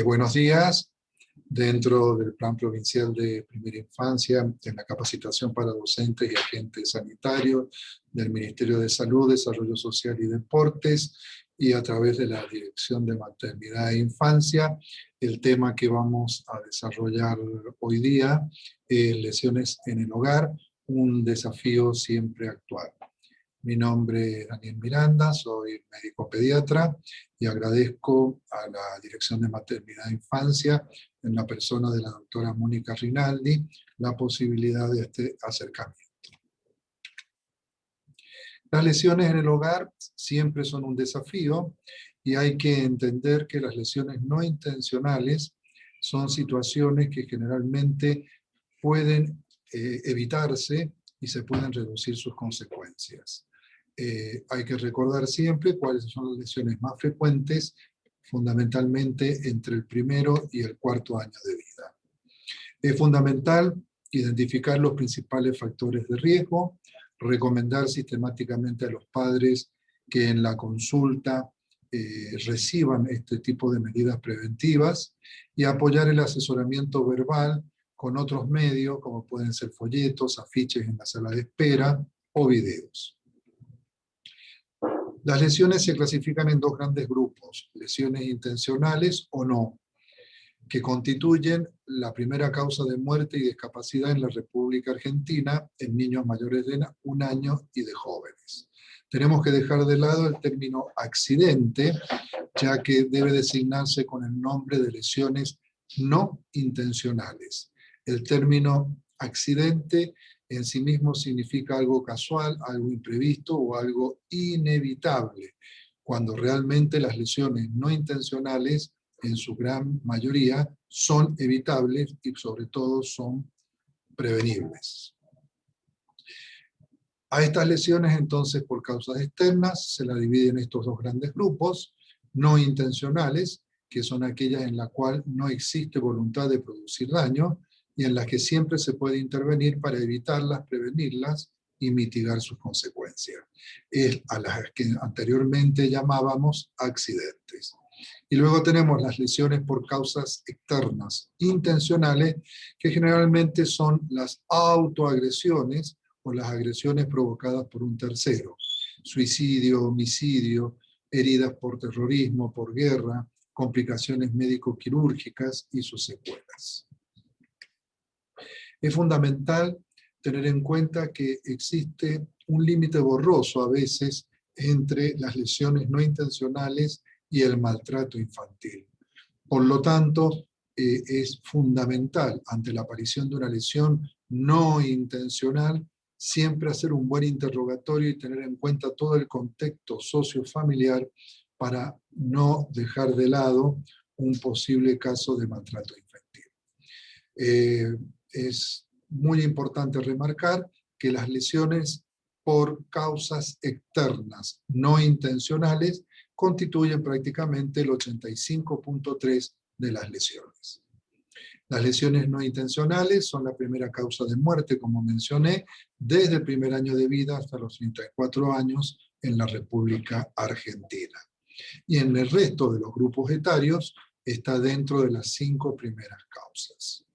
Buenos días. Dentro del Plan Provincial de Primera Infancia, en la capacitación para docentes y agentes sanitarios del Ministerio de Salud, Desarrollo Social y Deportes, y a través de la Dirección de Maternidad e Infancia, el tema que vamos a desarrollar hoy día es lesiones en el hogar, un desafío siempre actual. Mi nombre es Daniel Miranda, soy médico pediatra y agradezco a la Dirección de Maternidad e Infancia, en la persona de la doctora Mónica Rinaldi, la posibilidad de este acercamiento. Las lesiones en el hogar siempre son un desafío y hay que entender que las lesiones no intencionales son situaciones que generalmente pueden evitarse y se pueden reducir sus consecuencias. Hay que recordar siempre cuáles son las lesiones más frecuentes, fundamentalmente entre el primero y el cuarto año de vida. Es fundamental identificar los principales factores de riesgo, recomendar sistemáticamente a los padres que en la consulta reciban este tipo de medidas preventivas y apoyar el asesoramiento verbal con otros medios, como pueden ser folletos, afiches en la sala de espera o videos. Las lesiones se clasifican en dos grandes grupos, lesiones intencionales o no, que constituyen la primera causa de muerte y discapacidad en la República Argentina en niños mayores de 1 año y de jóvenes. Tenemos que dejar de lado el término accidente, ya que debe designarse con el nombre de lesiones no intencionales. El término accidente en sí mismo significa algo casual, algo imprevisto o algo inevitable, cuando realmente las lesiones no intencionales, en su gran mayoría, son evitables y sobre todo son prevenibles. A estas lesiones entonces por causas externas se las dividen en estos dos grandes grupos, no intencionales, que son aquellas en las cuales no existe voluntad de producir daño, y en las que siempre se puede intervenir para evitarlas, prevenirlas y mitigar sus consecuencias. Es a las que anteriormente llamábamos accidentes. Y luego tenemos las lesiones por causas externas, intencionales, que generalmente son las autoagresiones o las agresiones provocadas por un tercero. Suicidio, homicidio, heridas por terrorismo, por guerra, complicaciones médico-quirúrgicas y sus secuelas. Es fundamental tener en cuenta que existe un límite borroso a veces entre las lesiones no intencionales y el maltrato infantil. Por lo tanto, es fundamental ante la aparición de una lesión no intencional siempre hacer un buen interrogatorio y tener en cuenta todo el contexto sociofamiliar para no dejar de lado un posible caso de maltrato infantil. Es muy importante remarcar que las lesiones por causas externas no intencionales constituyen prácticamente el 85.3% de las lesiones. Las lesiones no intencionales son la primera causa de muerte, como mencioné, desde el primer año de vida hasta los 34 años en la República Argentina. Y en el resto de los grupos etarios está dentro de las 5 primeras causas.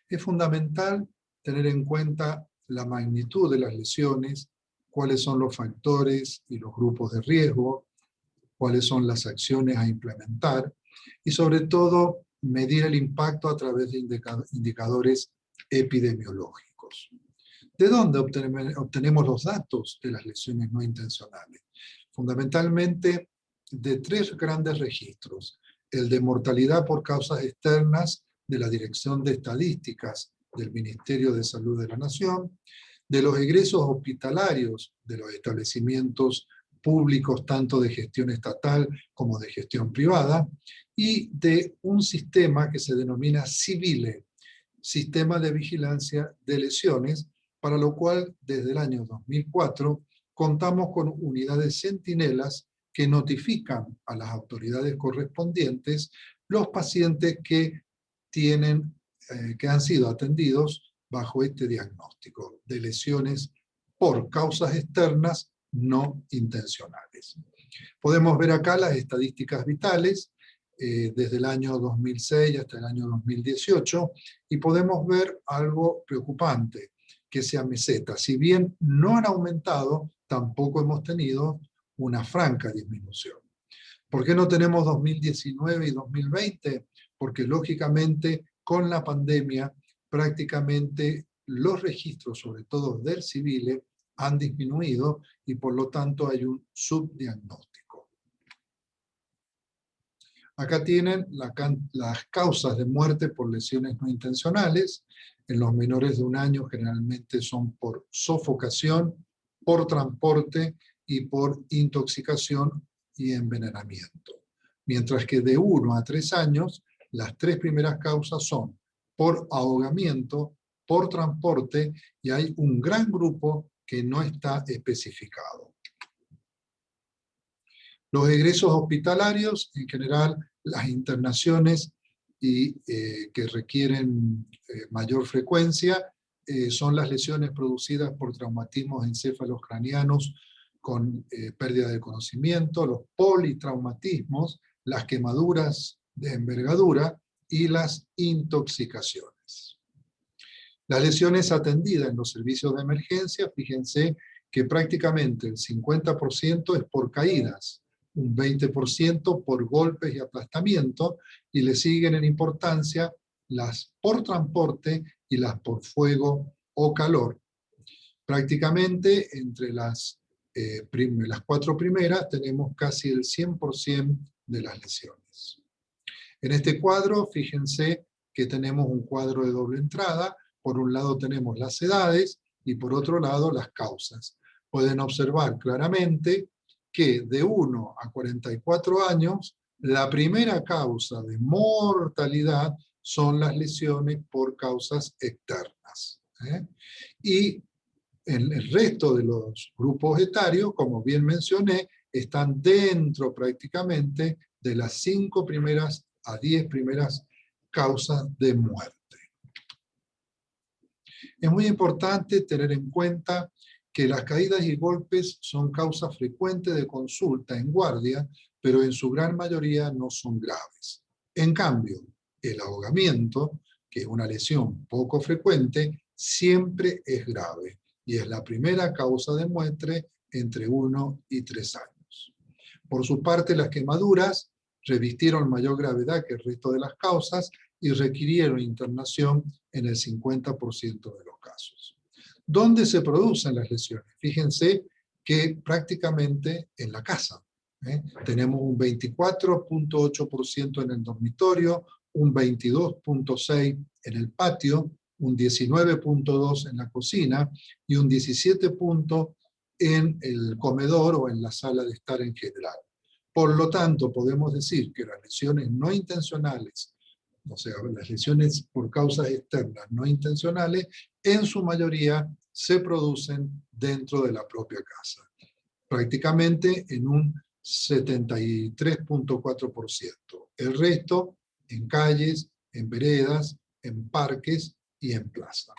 Es fundamental tener en cuenta la magnitud de las lesiones, cuáles son los factores y los grupos de riesgo, cuáles son las acciones a implementar y sobre todo medir el impacto a través de indicadores epidemiológicos. ¿De dónde obtenemos los datos de las lesiones no intencionales? Fundamentalmente de 3 grandes registros. El de mortalidad por causas externas de la Dirección de Estadísticas del Ministerio de Salud de la Nación, de los egresos hospitalarios de los establecimientos públicos tanto de gestión estatal como de gestión privada, y de un sistema que se denomina CIVILE, Sistema de Vigilancia de Lesiones, para lo cual desde el año 2004 contamos con unidades centinelas que notifican a las autoridades correspondientes los pacientes que han sido atendidos bajo este diagnóstico de lesiones por causas externas no intencionales. Podemos ver acá las estadísticas vitales desde el año 2006 hasta el año 2018, y podemos ver algo preocupante, que se ameseta. Si bien no han aumentado, tampoco hemos tenido una franca disminución. ¿Por qué no tenemos 2019 y 2020? Porque lógicamente con la pandemia prácticamente los registros, sobre todo del civil, han disminuido y por lo tanto hay un subdiagnóstico. Acá tienen las causas de muerte por lesiones no intencionales. En los menores de 1 año generalmente son por sofocación, por transporte y por intoxicación y envenenamiento. Mientras que de 1 a 3 años, las 3 primeras causas son por ahogamiento, por transporte, y hay un gran grupo que no está especificado. Los egresos hospitalarios, en general, las internaciones que requieren mayor frecuencia, son las lesiones producidas por traumatismos encéfalos craneanos con pérdida de conocimiento, los politraumatismos, las quemaduras de envergadura y las intoxicaciones. Las lesiones atendidas en los servicios de emergencia, fíjense que prácticamente el 50% es por caídas, un 20% por golpes y aplastamiento, y le siguen en importancia las por transporte y las por fuego o calor. Prácticamente entre las 4 primeras tenemos casi el 100% de las lesiones. En este cuadro, fíjense que tenemos un cuadro de doble entrada. Por un lado tenemos las edades y por otro lado las causas. Pueden observar claramente que de 1 a 44 años, la primera causa de mortalidad son las lesiones por causas externas. Y el resto de los grupos etarios, como bien mencioné, están dentro prácticamente de las 5 primeras a 10 primeras causas de muerte. Es muy importante tener en cuenta que las caídas y golpes son causa frecuente de consulta en guardia, pero en su gran mayoría no son graves. En cambio, el ahogamiento, que es una lesión poco frecuente, siempre es grave y es la primera causa de muerte entre 1 y 3 años. Por su parte, las quemaduras revistieron mayor gravedad que el resto de las causas y requirieron internación en el 50% de los casos. ¿Dónde se producen las lesiones? Fíjense que prácticamente en la casa. Tenemos un 24.8% en el dormitorio, un 22.6% en el patio, un 19.2% en la cocina y un 17% en el comedor o en la sala de estar en general. Por lo tanto, podemos decir que las lesiones no intencionales, o sea, las lesiones por causas externas no intencionales, en su mayoría se producen dentro de la propia casa, prácticamente en un 73.4%. El resto en calles, en veredas, en parques y en plaza.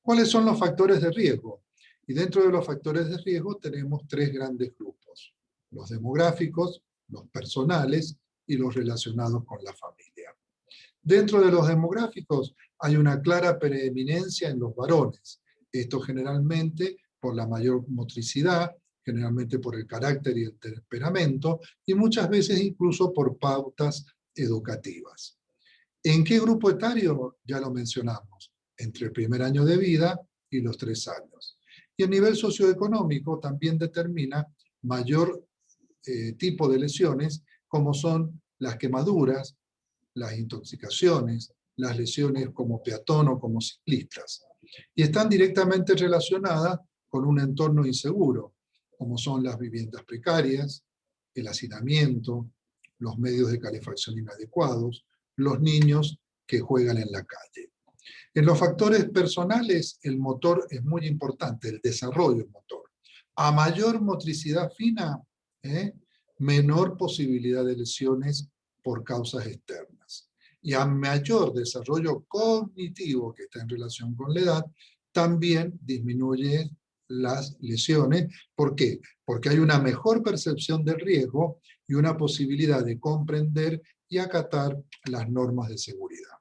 ¿Cuáles son los factores de riesgo? Y dentro de los factores de riesgo tenemos 3 grandes grupos: los demográficos, los personales y los relacionados con la familia. Dentro de los demográficos hay una clara preeminencia en los varones. Esto generalmente por la mayor motricidad, generalmente por el carácter y el temperamento, y muchas veces incluso por pautas educativas. ¿En qué grupo etario? Ya lo mencionamos, entre el primer año de vida y los 3 años. Y el nivel socioeconómico también determina mayor tipo de lesiones, como son las quemaduras, las intoxicaciones, las lesiones como peatón o como ciclistas. Y están directamente relacionadas con un entorno inseguro, como son las viviendas precarias, el hacinamiento, los medios de calefacción inadecuados, los niños que juegan en la calle. En los factores personales, el motor es muy importante, el desarrollo del motor. A mayor motricidad fina, menor posibilidad de lesiones por causas externas. Y a mayor desarrollo cognitivo que está en relación con la edad, también disminuye las lesiones. ¿Por qué? Porque hay una mejor percepción del riesgo y una posibilidad de comprender y acatar las normas de seguridad.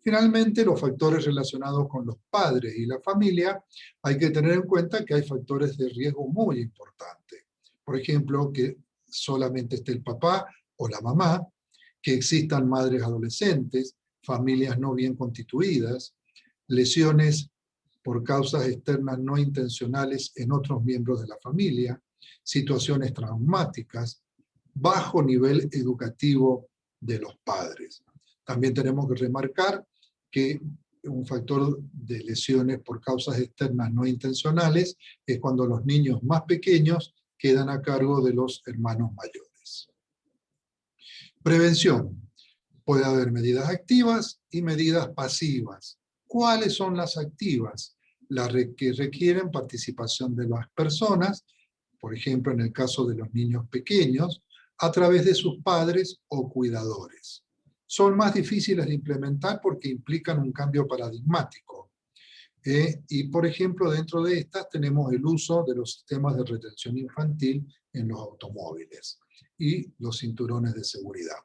Finalmente, los factores relacionados con los padres y la familia, hay que tener en cuenta que hay factores de riesgo muy importantes. Por ejemplo, que solamente esté el papá o la mamá, que existan madres adolescentes, familias no bien constituidas, lesiones por causas externas no intencionales en otros miembros de la familia, situaciones traumáticas, bajo nivel educativo de los padres. También tenemos que remarcar que un factor de lesiones por causas externas no intencionales es cuando los niños más pequeños quedan a cargo de los hermanos mayores. Prevención. Puede haber medidas activas y medidas pasivas. ¿Cuáles son las activas? Las que requieren participación de las personas, por ejemplo, en el caso de los niños pequeños, a través de sus padres o cuidadores. Son más difíciles de implementar porque implican un cambio paradigmático. Y, por ejemplo, dentro de estas tenemos el uso de los sistemas de retención infantil en los automóviles y los cinturones de seguridad.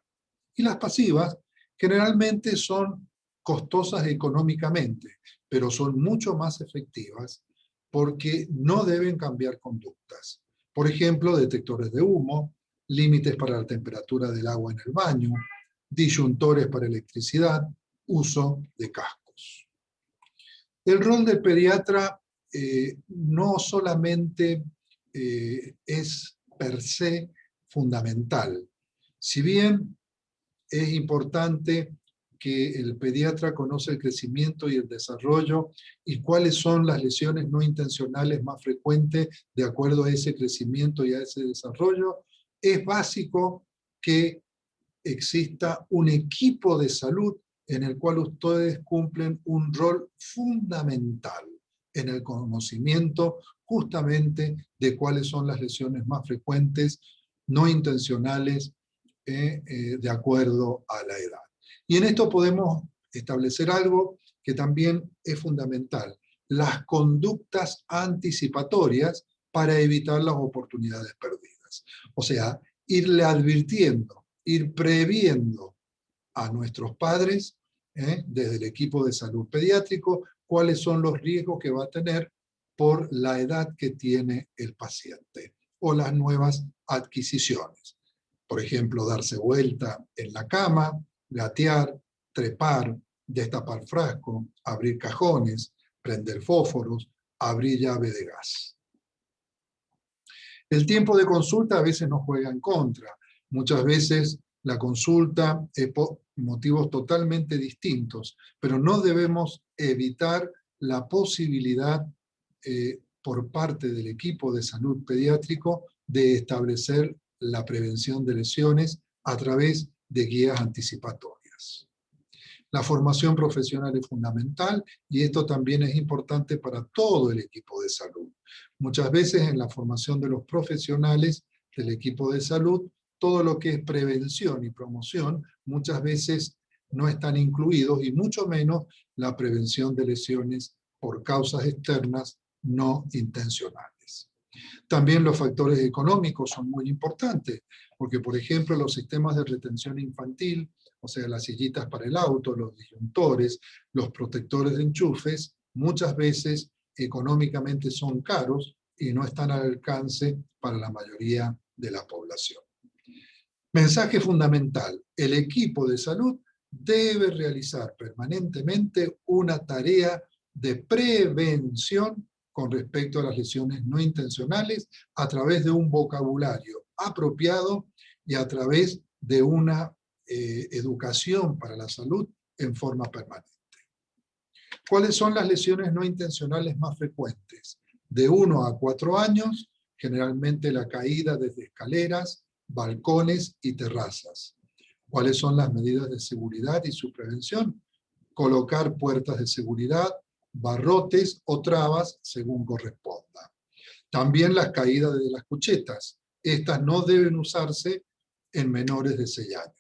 Y las pasivas generalmente son costosas económicamente, pero son mucho más efectivas porque no deben cambiar conductas. Por ejemplo, detectores de humo, límites para la temperatura del agua en el baño, disyuntores para electricidad, uso de cascos. El rol del pediatra no solamente es per se fundamental. Si bien es importante que el pediatra conozca el crecimiento y el desarrollo y cuáles son las lesiones no intencionales más frecuentes de acuerdo a ese crecimiento y a ese desarrollo, es básico que exista un equipo de salud en el cual ustedes cumplen un rol fundamental en el conocimiento justamente de cuáles son las lesiones más frecuentes, no intencionales, de acuerdo a la edad. Y en esto podemos establecer algo que también es fundamental, las conductas anticipatorias para evitar las oportunidades perdidas. O sea, irle advirtiendo, ir previendo a nuestros padres, desde el equipo de salud pediátrico, cuáles son los riesgos que va a tener por la edad que tiene el paciente o las nuevas adquisiciones. Por ejemplo, darse vuelta en la cama, gatear, trepar, destapar frasco, abrir cajones, prender fósforos, abrir llave de gas. El tiempo de consulta a veces nos juega en contra. Muchas veces la consulta es por motivos totalmente distintos, pero no debemos evitar la posibilidad por parte del equipo de salud pediátrico de establecer la prevención de lesiones a través de guías anticipatorias. La formación profesional es fundamental y esto también es importante para todo el equipo de salud. Muchas veces en la formación de los profesionales del equipo de salud, todo lo que es prevención y promoción muchas veces no están incluidos y mucho menos la prevención de lesiones por causas externas no intencionales. También los factores económicos son muy importantes, porque por ejemplo los sistemas de retención infantil, o sea, las sillitas para el auto, los disyuntores, los protectores de enchufes, muchas veces económicamente son caros y no están al alcance para la mayoría de la población. Mensaje fundamental: el equipo de salud debe realizar permanentemente una tarea de prevención con respecto a las lesiones no intencionales a través de un vocabulario apropiado y a través de una educación para la salud en forma permanente. ¿Cuáles son las lesiones no intencionales más frecuentes? De 1 a 4 años, generalmente la caída desde escaleras, balcones y terrazas. ¿Cuáles son las medidas de seguridad y su prevención? Colocar puertas de seguridad, barrotes o trabas según corresponda. También las caídas de las cuchetas. Estas no deben usarse en menores de 6 años.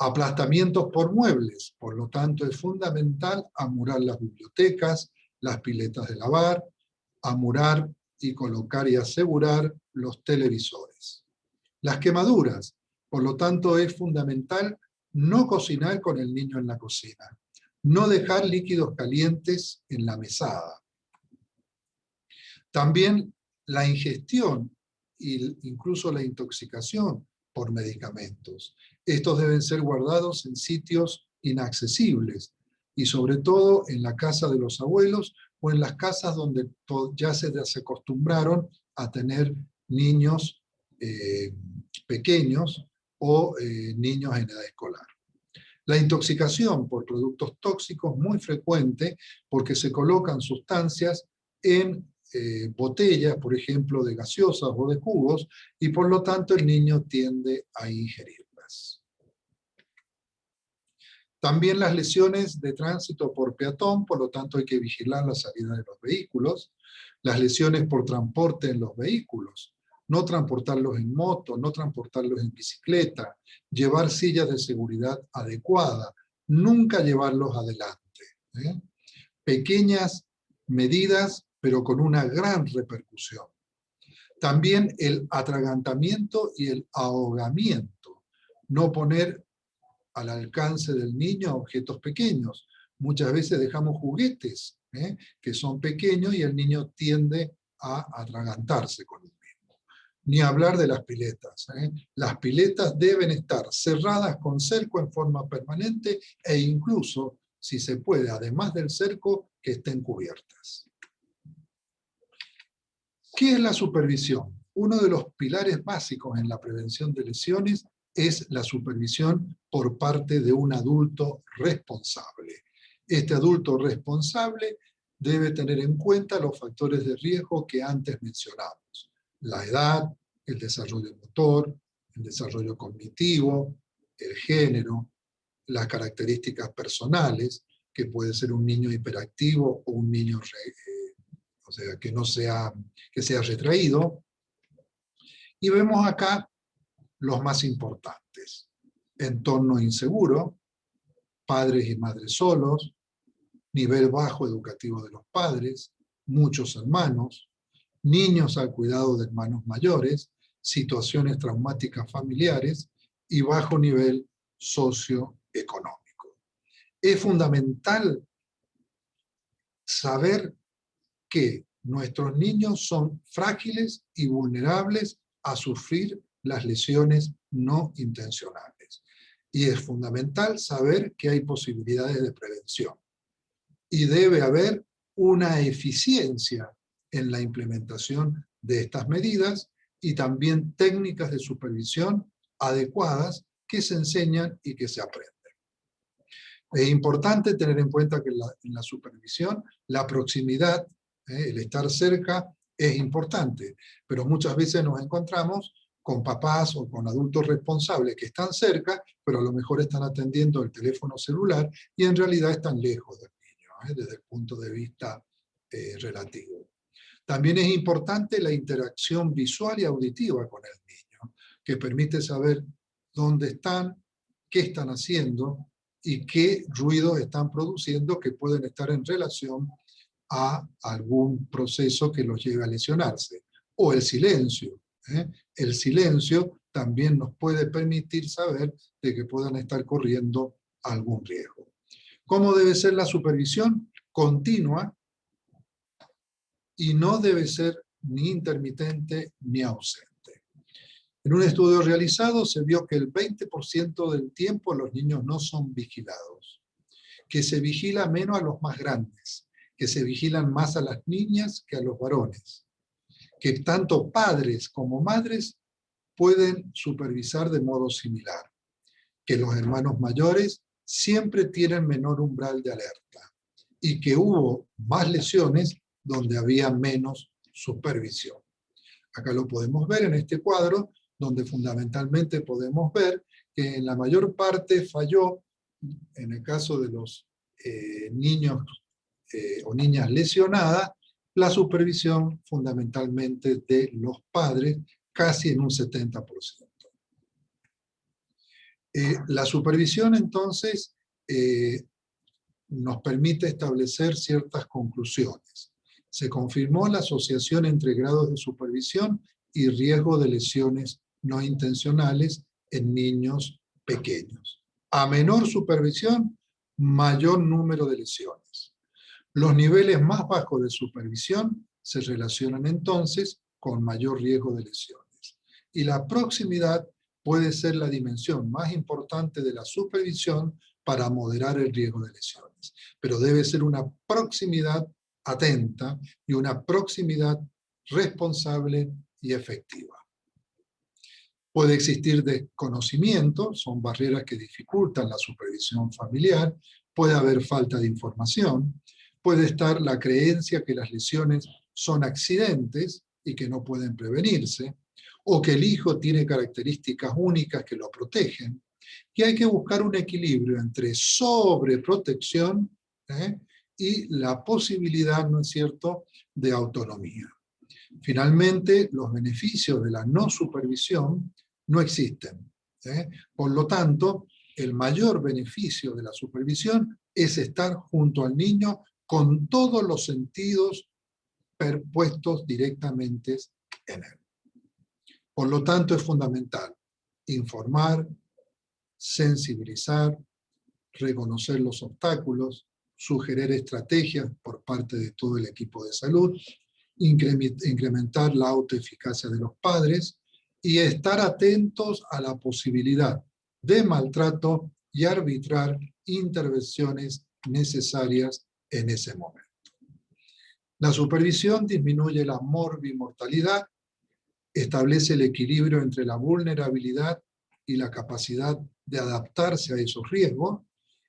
Aplastamientos por muebles, por lo tanto es fundamental amurar las bibliotecas, las piletas de lavar, amurar y colocar y asegurar los televisores. Las quemaduras, por lo tanto, es fundamental no cocinar con el niño en la cocina, no dejar líquidos calientes en la mesada. También la ingestión e incluso la intoxicación por medicamentos. Estos deben ser guardados en sitios inaccesibles y sobre todo en la casa de los abuelos o en las casas donde ya se acostumbraron a tener niños pequeños o niños en edad escolar. La intoxicación por productos tóxicos es muy frecuente porque se colocan sustancias en botellas, por ejemplo, de gaseosas o de jugos, y por lo tanto el niño tiende a ingerirlas. También las lesiones de tránsito por peatón, por lo tanto hay que vigilar la salida de los vehículos. Las lesiones por transporte en los vehículos, no transportarlos en moto, no transportarlos en bicicleta, llevar sillas de seguridad adecuada, nunca llevarlos adelante. Pequeñas medidas, pero con una gran repercusión. También el atragantamiento y el ahogamiento. No poner al alcance del niño objetos pequeños. Muchas veces dejamos juguetes que son pequeños y el niño tiende a atragantarse con el mismo. Ni hablar de las piletas. Las piletas deben estar cerradas con cerco en forma permanente e incluso, si se puede, además del cerco, que estén cubiertas. ¿Qué es la supervisión? Uno de los pilares básicos en la prevención de lesiones es la supervisión por parte de un adulto responsable. Este adulto responsable debe tener en cuenta los factores de riesgo que antes mencionamos. La edad, el desarrollo motor, el desarrollo cognitivo, el género, las características personales, que puede ser un niño hiperactivo o un niño o sea, que sea retraído. Y vemos acá los más importantes. Entorno inseguro, padres y madres solos, nivel bajo educativo de los padres, muchos hermanos, niños al cuidado de hermanos mayores, situaciones traumáticas familiares y bajo nivel socioeconómico. Es fundamental saber que nuestros niños son frágiles y vulnerables a sufrir las lesiones no intencionales. Y es fundamental saber que hay posibilidades de prevención. Y debe haber una eficiencia en la implementación de estas medidas y también técnicas de supervisión adecuadas que se enseñan y que se aprenden. Es importante tener en cuenta que en la supervisión la proximidad, el estar cerca, es importante, pero muchas veces nos encontramos con papás o con adultos responsables que están cerca, pero a lo mejor están atendiendo el teléfono celular y en realidad están lejos del niño, desde el punto de vista relativo. También es importante la interacción visual y auditiva con el niño, que permite saber dónde están, qué están haciendo y qué ruidos están produciendo que pueden estar en relación a algún proceso que los lleve a lesionarse. O el silencio. El silencio también nos puede permitir saber de que puedan estar corriendo algún riesgo. ¿Cómo debe ser la supervisión? Continua y no debe ser ni intermitente ni ausente. En un estudio realizado se vio que el 20% del tiempo los niños no son vigilados, que se vigila menos a los más grandes, que se vigilan más a las niñas que a los varones, que tanto padres como madres pueden supervisar de modo similar, que los hermanos mayores siempre tienen menor umbral de alerta y que hubo más lesiones donde había menos supervisión. Acá lo podemos ver en este cuadro, donde fundamentalmente podemos ver que en la mayor parte falló, en el caso de los niños o niñas lesionadas, la supervisión fundamentalmente de los padres, casi en un 70%. La supervisión entonces nos permite establecer ciertas conclusiones. Se confirmó la asociación entre grados de supervisión y riesgo de lesiones no intencionales en niños pequeños. A menor supervisión, mayor número de lesiones. Los niveles más bajos de supervisión se relacionan entonces con mayor riesgo de lesiones. Y la proximidad puede ser la dimensión más importante de la supervisión para moderar el riesgo de lesiones. Pero debe ser una proximidad atenta y una proximidad responsable y efectiva. Puede existir desconocimiento, son barreras que dificultan la supervisión familiar, puede haber falta de información, puede estar la creencia que las lesiones son accidentes y que no pueden prevenirse, o que el hijo tiene características únicas que lo protegen, y hay que buscar un equilibrio entre sobreprotección y la posibilidad, ¿no es cierto?, de autonomía. Finalmente, los beneficios de la no supervisión no existen. Por lo tanto, el mayor beneficio de la supervisión es estar junto al niño con todos los sentidos puestos directamente en él. Por lo tanto, es fundamental informar, sensibilizar, reconocer los obstáculos, sugerir estrategias por parte de todo el equipo de salud, incrementar la autoeficacia de los padres y estar atentos a la posibilidad de maltrato y arbitrar intervenciones necesarias en ese momento. La supervisión disminuye la morbimortalidad, establece el equilibrio entre la vulnerabilidad y la capacidad de adaptarse a esos riesgos,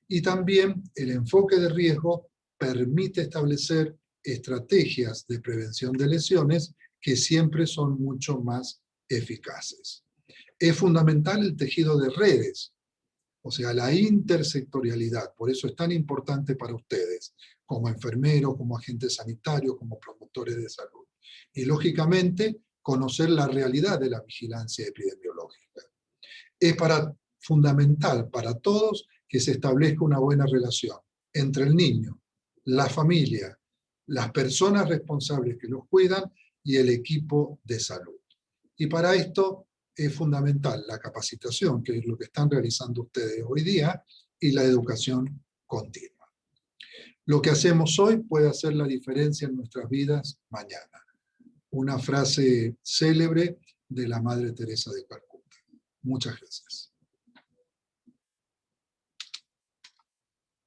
y también el enfoque de riesgo permite establecer estrategias de prevención de lesiones que siempre son mucho más eficaces. Es fundamental el tejido de redes, o sea, la intersectorialidad, por eso es tan importante para ustedes, como enfermeros, como agentes sanitarios, como promotores de salud. Y lógicamente, conocer la realidad de la vigilancia epidemiológica. Es fundamental para todos que se establezca una buena relación entre el niño, la familia, las personas responsables que los cuidan y el equipo de salud. Y para esto es fundamental la capacitación, que es lo que están realizando ustedes hoy día, y la educación continua. Lo que hacemos hoy puede hacer la diferencia en nuestras vidas mañana. Una frase célebre de la Madre Teresa de Calcuta. Muchas gracias.